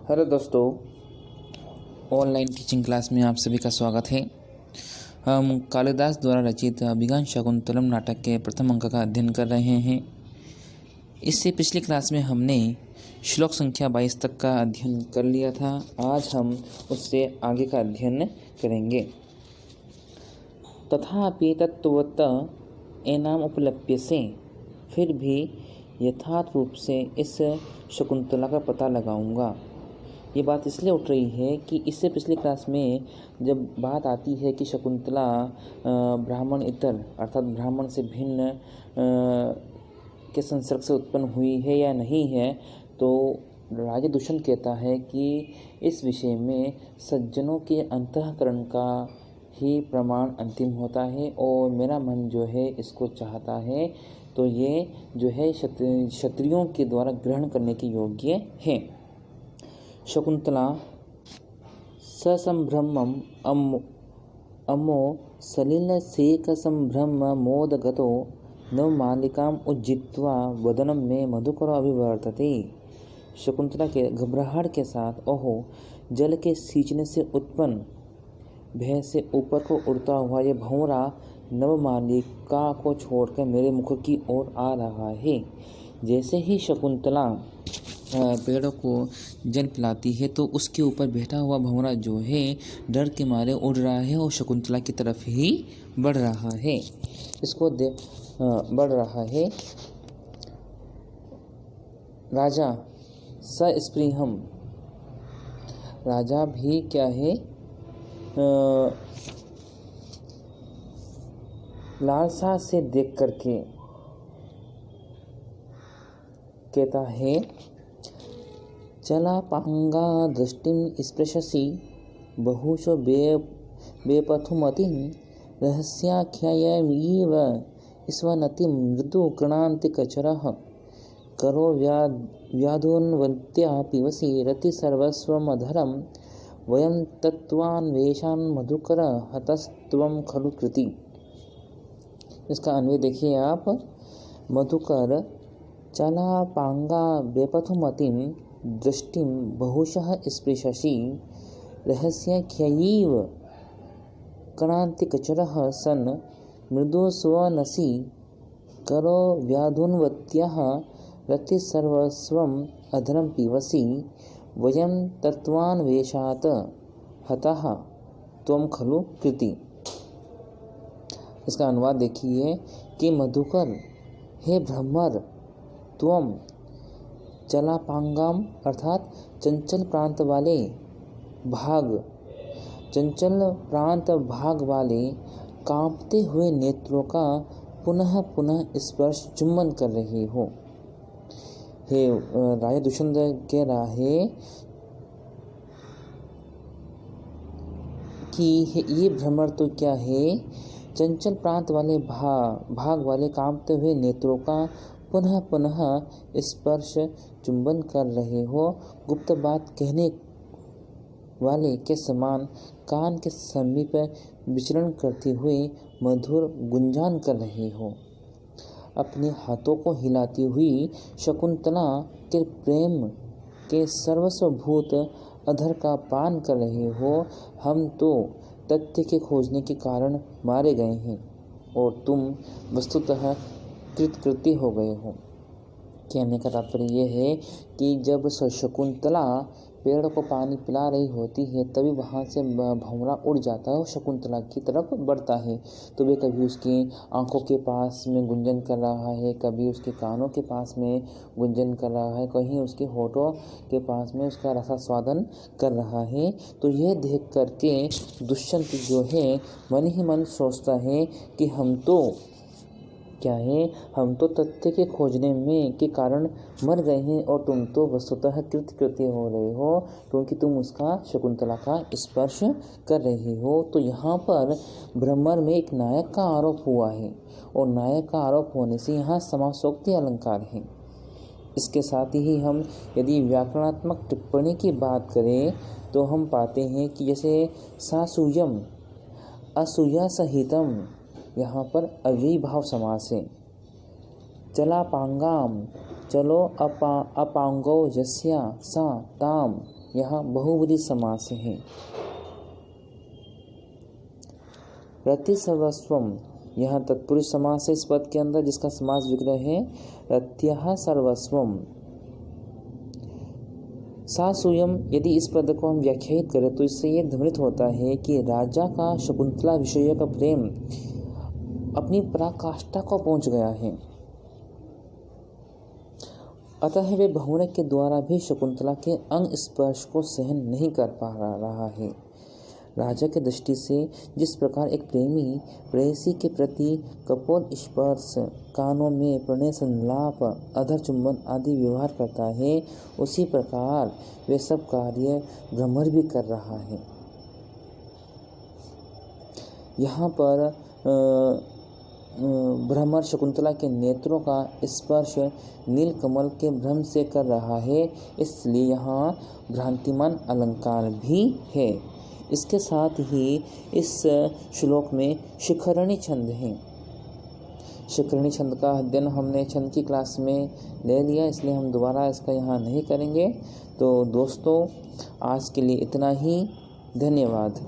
Hello दोस्तों, online teaching class में आप सभी का स्वागत है। हम कालिदास द्वारा रचित अभिज्ञान शाकुंतलम नाटक के प्रथम अंक का अध्ययन कर रहे हैं। इससे पिछली क्लास में हमने श्लोक संख्या 22 तक का अध्ययन कर लिया था। आज हम उससे आगे का अध्ययन करेंगे। तथापि तत्त्वतः एनाम उपलब्ध से, फिर भी यथार्थ रूप से इस शकुंतला का पता लगाऊंगा। ये बात इसलिए उठ रही है कि इससे पिछली क्लास में जब बात आती है कि शकुंतला ब्राह्मण इतर अर्थात ब्राह्मण से भिन्न के संसर्ग से उत्पन्न हुई है या नहीं है, तो राजा दुष्यंत कहता है कि इस विषय में सज्जनों के अंतःकरण का ही प्रमाण अंतिम होता है और मेरा मन जो है इसको चाहता है, तो ये जो है क्षत्रियों के द्वारा ग्रहण करने के योग्य है। शकुंतला ससंभ्रमम् अमो सलिलसेकसंभ्रममोदगतो नवमालिकाम् उज्जित्वा वदनं मे मधुकरो अभिवर्तते। शकुंतला के घबराहट के साथ ओहो जल के सींचने से उत्पन्न भय से ऊपर को उड़ता हुआ यह भंवरा नवमालिका को छोड़कर मेरे मुख की ओर आ रहा है। जैसे ही शकुंतला पेड़ों को जल पिलाती है तो उसके ऊपर बैठा हुआ भंवरा जो है डर के मारे उड़ रहा है और शकुंतला की तरफ ही बढ़ रहा है। बढ़ रहा है। राजा सस्पृहम्, राजा भी क्या है लालसा से देख करके कहता है, चलापांगा दृष्टिं स्पृशसि बहुशो बेपथुमतिं रहस्याख्यायैव स्वनतिं मृदु कृणान्तिकचरः करो व्याधोन्वत्या पिबसि रतिसर्वस्वमधरं वयं तत्त्वान्वेषान् मधुकर हतस्त्वं खलु कृति। इसका अन्वय देखिए आप। मधुकर चलापांगा बेपथुमतिं दृष्टिं बहुशः स्पृशसि रहस्याख्यैव कणान्तिकचरः सन् मृदुस्वनसि करो व्याधुन्वत्यः रतिसर्वस्वम् अधरं पिबसि वयं तत्त्वान्वेषात् हतः त्वं खलु कृति। इसका अनुवाद देखिए कि मधुकर, हे भ्रमर, त्वम चलापांगम अर्थात चंचल प्रांत वाले कांपते हुए नेत्रों का पुनः पुनः स्पर्श चुंबन कर रहे हो। हे राजा दुष्यंत कह रहा है कि ये भ्रमर तो क्या है, चंचल प्रांत वाले भाग वाले कांपते हुए नेत्रों का पुनः पुनः स्पर्श चुंबन कर रहे हो। गुप्त बात कहने वाले के समान कान के समीप विचरण करते हुए मधुर गुंजान कर रहे हो। अपने हाथों को हिलाती हुई शकुंतला के प्रेम के सर्वस्वभूत अधर का पान कर रहे हो। हम तो तथ्य के खोजने के कारण मारे गए हैं और तुम वस्तुतः कृतकृत्य हो गए हो। कहने का तात्पर्य यह है कि जब शकुंतला पेड़ को पानी पिला रही होती है तभी वहाँ से भंवरा उड़ जाता है और शकुंतला की तरफ बढ़ता है। तो वे कभी उसकी आंखों के पास में गुंजन कर रहा है, कभी उसके कानों के पास में गुंजन कर रहा है, कहीं उसके होठों के पास में उसका रसास्वादन कर रहा है। तो यह देख करके दुष्यंत जो है मन ही मन सोचता है कि हम तो क्या है, हम तो तथ्य के खोजने में के कारण मर गए हैं और तुम तो वस्तुतः कृतकृत्य हो रहे हो क्योंकि तुम उसका शकुंतला का स्पर्श कर रहे हो। तो यहाँ पर भ्रमर में एक नायक का आरोप हुआ है और नायक का आरोप होने से यहाँ समासोक्ति अलंकार है। इसके साथ ही हम यदि व्याकरणात्मक टिप्पणी की बात करें तो हम पाते हैं कि जैसे सासूयम असूया सहितम, यहाँ पर अव्ययी भाव समास है। चलापांगाम चलो अपांगो यस्या सा ताम यहाँ बहुब्रीहि समास है। रति सर्वस्वम, यहाँ तत्पुरुष समास है इस पद के अंदर, जिसका समास विग्रह है रत्यः सर्वस्वम। सासूयम, यदि इस पद को हम व्याख्यायित करें तो इससे ये ध्वनित होता है कि राजा का शकुंतला विषय का प्रेम अपनी पराकाष्ठा को पहुंच गया है, अतः वे बहुरख के द्वारा भी शकुंतला के अंग स्पर्श को सहन नहीं कर पा रहा है। राजा के दृष्टि से जिस प्रकार एक प्रेमी प्रेयसी के प्रति कपोल स्पर्श, कानों में प्रणय संलाप, अधर चुंबन आदि व्यवहार करता है, उसी प्रकार वे सब कार्य भ्रमर भी कर रहा है। यहाँ पर भ्रमर शकुंतला के नेत्रों का स्पर्श नील कमल के भ्रम से कर रहा है, इसलिए यहाँ भ्रांतिमान अलंकार भी है। इसके साथ ही इस श्लोक में शिखरणी छंद है। शिखरणी छंद का अध्ययन हमने छंद की क्लास में ले लिया, इसलिए हम दोबारा इसका यहाँ नहीं करेंगे। तो दोस्तों, आज के लिए इतना ही। धन्यवाद।